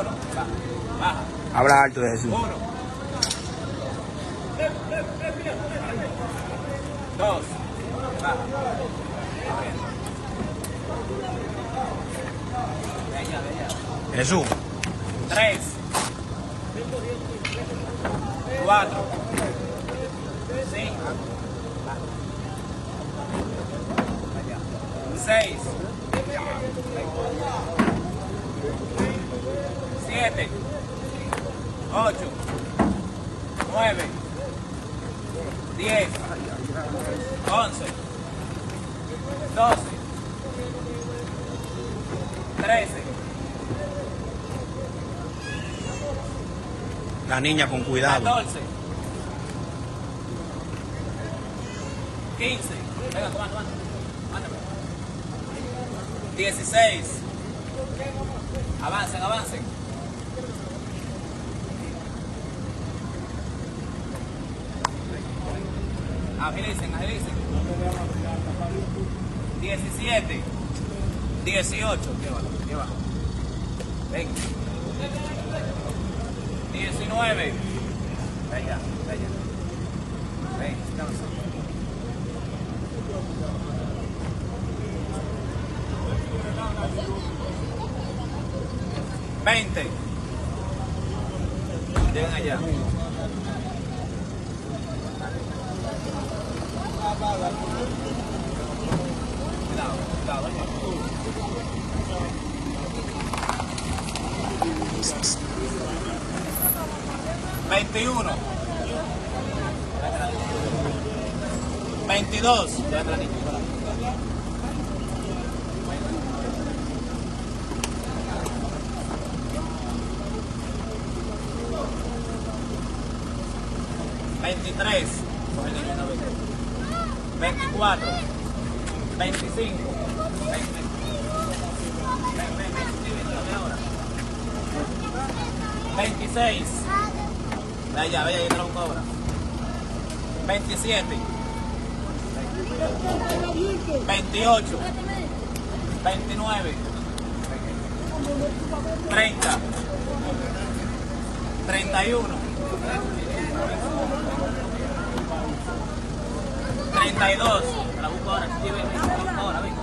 Uno. Baja. Habla alto de Jesús. 1, 2, baja. De allá. Jesús. 3, 4, 5, 6, 7, 8, 9, 10, 11, 12, 13. La niña con cuidado. 14, 15, venga, toma, mándame. 16, avancen. Agilicen. 17, 18, llévalo. Venga. 19. Venga. Ven, descansa. 20. Lleguen allá. Cuidado. 21. 22. 23. 24. 25. 26. Vaya, ahí está un cobra. 27. 28. 29. 30. 31. 32. La busco ahora, ven.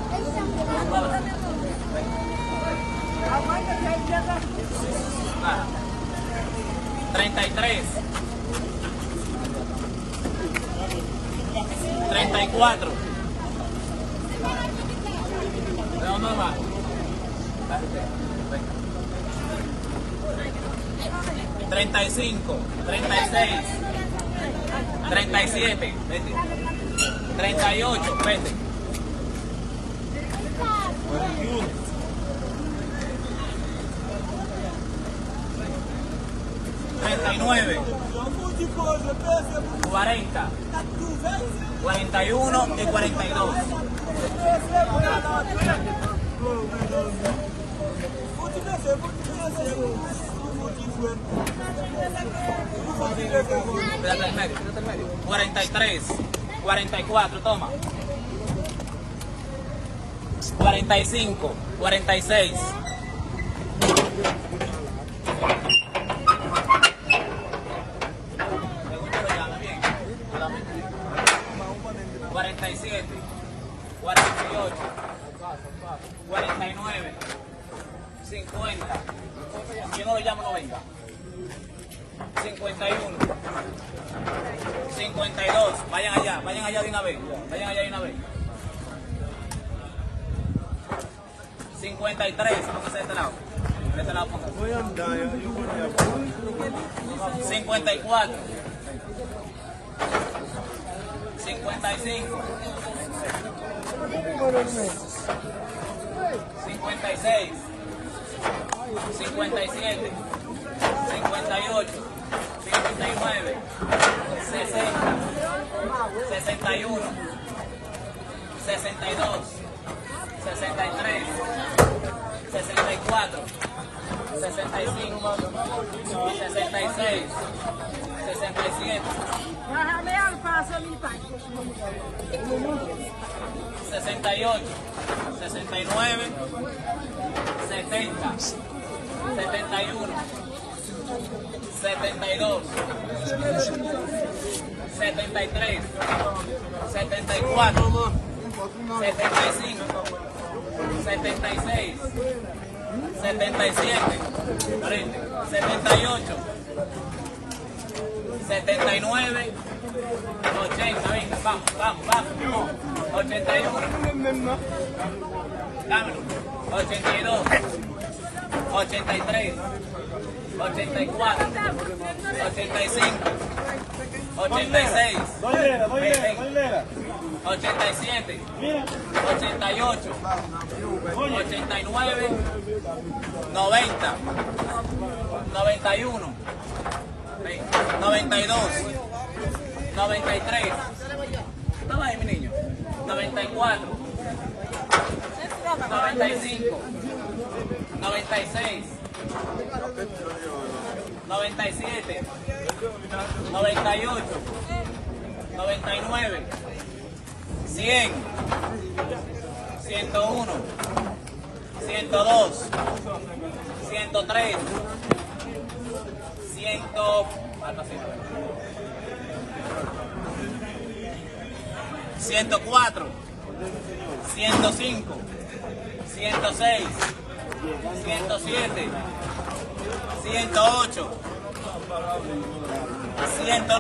33. 34. ¿De dónde va? 35, 36, 37, 38, vete. 39, 40, 41 y 42. Espérate el medio. 43, 44, toma. 45, 46. 47, 48, 49, 50. Si yo no lo llamo, no venga. 51, 52. Vayan allá de una vez. 53, póngase de este lado. De este lado, póngase. 54. 55, 56, 57, 58, 59, 60, 61, 62, 63, 64, 65, 66, 67. Bájame al paso, mi pai. 68, 69, 70, 71, 72, 73, 74, 75, 76, 77, 78, 79, 80, venga, vamos, 81, dámelo, 82, 83, 84, 85, 86, 87, 88, 89, 90, 91, 92, 93, ¿estaba ahí mi niño? 94, 95, 96, 97, 98, 99, 100, 101, 102, 103, 104, 105, 106, 107, 108, 100